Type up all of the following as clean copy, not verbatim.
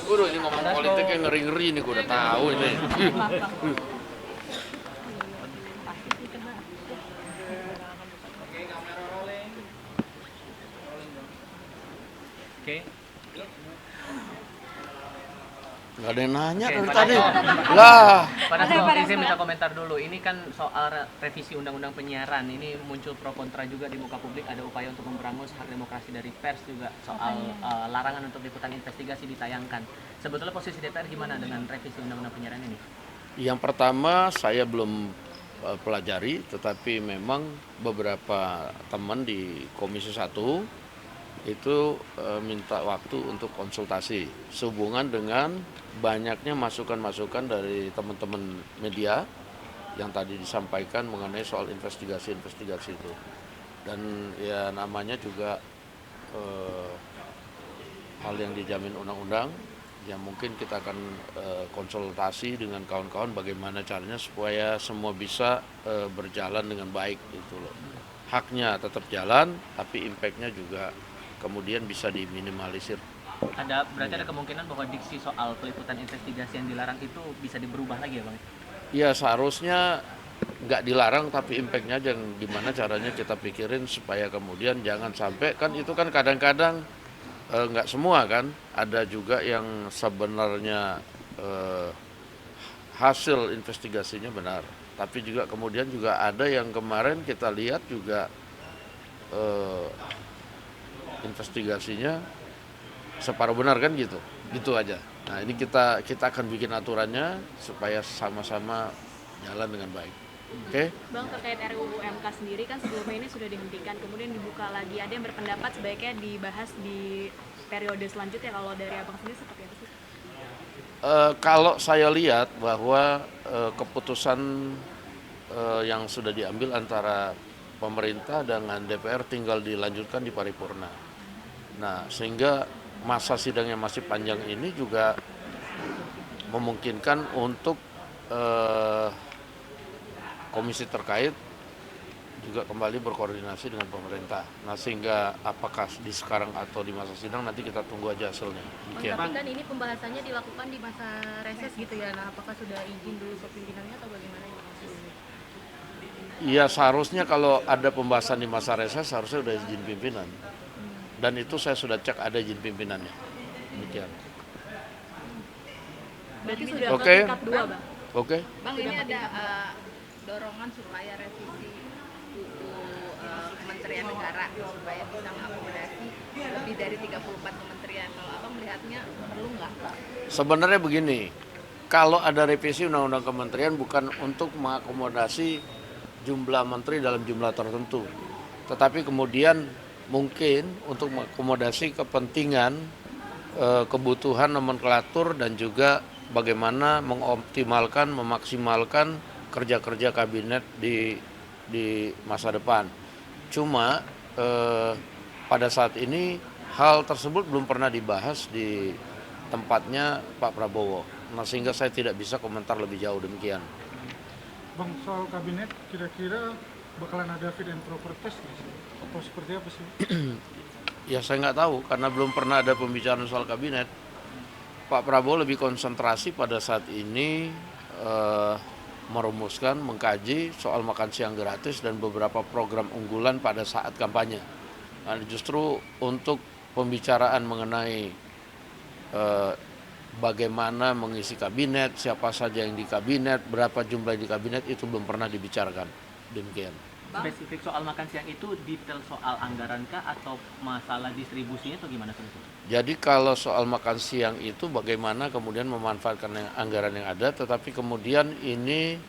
Udah ini ngomong politik yang ngeri-ngeri nih, gue udah tahu ini. Oke. Gak ada yang nanya dari Oke, tadi. Pak Lah, Dasko, izin minta komentar dulu. Ini kan soal revisi Undang-Undang Penyiaran. Ini muncul pro kontra juga di muka publik. Ada upaya untuk memberangus hak demokrasi dari pers juga soal larangan untuk liputan investigasi ditayangkan. Sebetulnya posisi DPR gimana dengan revisi Undang-Undang Penyiaran ini? yang pertama saya belum pelajari, tetapi memang beberapa teman di Komisi 1 itu minta waktu untuk konsultasi sehubungan dengan banyaknya masukan-masukan dari teman-teman media yang tadi disampaikan mengenai soal investigasi-investigasi itu. Dan ya namanya juga hal yang dijamin undang-undang, ya mungkin kita akan konsultasi dengan kawan-kawan bagaimana caranya supaya semua bisa berjalan dengan baik gitu loh. Haknya tetap jalan, tapi impactnya juga kemudian bisa diminimalisir. Berarti ada kemungkinan bahwa diksi soal peliputan investigasi yang dilarang itu bisa berubah lagi ya, Bang? Ya seharusnya nggak dilarang, tapi impactnya aja gimana caranya kita pikirin supaya kemudian jangan sampai, kan itu kan kadang-kadang nggak semua kan, ada juga yang sebenarnya hasil investigasinya benar, tapi juga kemudian juga ada yang kemarin kita lihat juga investigasinya separuh benar kan gitu, gitu aja. Nah ini kita akan bikin aturannya supaya sama-sama jalan dengan baik. Oke? Bang, terkait RUU MK sendiri kan sebelumnya ini sudah dihentikan, kemudian dibuka lagi. Ada yang berpendapat sebaiknya dibahas di periode selanjutnya. Kalau dari Abang sendiri seperti apa sih? Kalau saya lihat bahwa keputusan yang sudah diambil antara pemerintah dengan DPR tinggal dilanjutkan di paripurna. Nah, sehingga masa sidang yang masih panjang ini juga memungkinkan untuk komisi terkait juga kembali berkoordinasi dengan pemerintah. Nah, sehingga apakah di sekarang atau di masa sidang nanti kita tunggu aja hasilnya. Tapi kan ini pembahasannya dilakukan di masa reses gitu ya. Nah, apakah sudah izin dulu ke pimpinannya atau bagaimana? Iya, seharusnya kalau ada pembahasan di masa reses harusnya udah izin pimpinan. Dan itu saya sudah cek ada izin pimpinannya. Demikian. Berarti sudah Oke. ke tingkat 2, Bang? Oke. Bang, ini ada dorongan supaya revisi Kementerian Negara supaya bisa mengakomodasi lebih dari 34 kementerian. Kalau Abang melihatnya perlu nggak? Sebenarnya begini, kalau ada revisi undang-undang kementerian bukan untuk mengakomodasi jumlah menteri dalam jumlah tertentu, tetapi kemudian mungkin untuk mengakomodasi kepentingan kebutuhan nomenklatur dan juga bagaimana mengoptimalkan, memaksimalkan kerja-kerja kabinet di masa depan. Cuma pada saat ini hal tersebut belum pernah dibahas di tempatnya Pak Prabowo. Nah, sehingga saya tidak bisa komentar lebih jauh, demikian. Bang, soal kabinet kira-kira bakalan ada fit and proper test atau seperti apa sih? Ya saya nggak tahu karena belum pernah ada pembicaraan soal kabinet. Pak Prabowo lebih konsentrasi pada saat ini merumuskan, mengkaji soal makan siang gratis dan beberapa program unggulan pada saat kampanye. Nah, justru untuk pembicaraan mengenai bagaimana mengisi kabinet, siapa saja yang di kabinet, berapa jumlah di kabinet, itu belum pernah dibicarakan. Demikian. Spesifik soal makan siang itu detail soal anggaran kah atau masalah distribusinya atau gimana sebetulnya? Jadi kalau soal makan siang itu bagaimana kemudian memanfaatkan anggaran yang ada, tetapi kemudian ini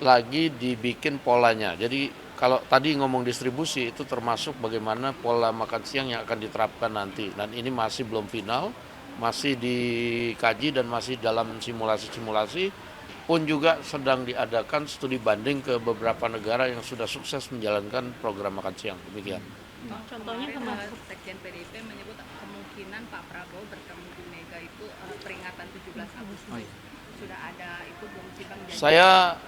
lagi dibikin polanya. Jadi kalau tadi ngomong distribusi itu termasuk bagaimana pola makan siang yang akan diterapkan nanti. Dan ini masih belum final, masih dikaji dan masih dalam simulasi-simulasi, pun juga sedang diadakan studi banding ke beberapa negara yang sudah sukses menjalankan program makan siang. Demikian. Contohnya termasuk Sekjen PDIP menyebut kemungkinan Pak Prabowo bertemu Bu Mega itu peringatan 17 Agustus. Sudah ada itu belum sih Bang? Saya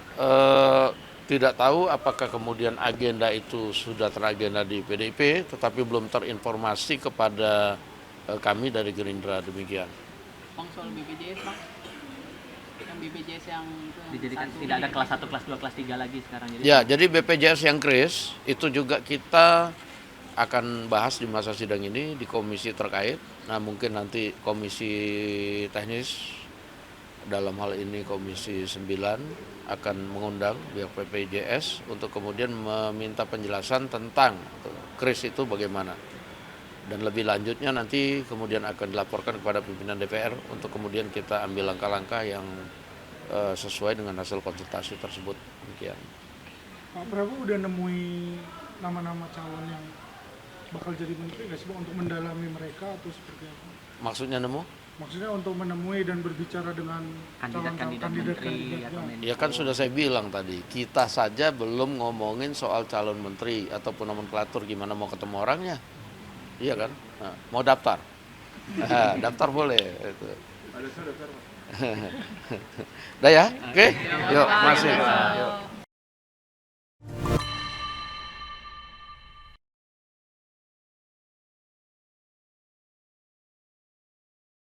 tidak tahu apakah kemudian agenda itu sudah teragenda di PDIP, tetapi belum terinformasi kepada kami dari Gerindra, demikian. Bang soal BPJS Bang, yang BPJS yang itu yang Dijadikan satu tidak ada dijadikan- kelas 1, kelas 2, kelas 3 lagi sekarang. Ya, jadi BPJS yang kris itu juga kita akan bahas di masa sidang ini di komisi terkait. Nah, mungkin nanti komisi teknis dalam hal ini komisi 9 akan mengundang pihak BPJS untuk kemudian meminta penjelasan tentang kris itu bagaimana. Dan lebih lanjutnya nanti kemudian akan dilaporkan kepada pimpinan DPR untuk kemudian kita ambil langkah-langkah yang sesuai dengan hasil konsultasi tersebut. Demikian. Pak Prabowo udah nemui nama-nama calon yang bakal jadi menteri nggak sih Bang, untuk mendalami mereka atau seperti apa? Maksudnya nemu? Maksudnya untuk menemui dan berbicara dengan Kandidat-kandidat menteri atau kandidatnya. Ya kan sudah saya bilang tadi, kita saja belum ngomongin soal calon menteri ataupun nomenklatur gimana mau ketemu orangnya. Iya kan? Nah, mau daftar? Nah, daftar boleh. Itu. Udah ya? Oke? Yuk, masih. Yuk.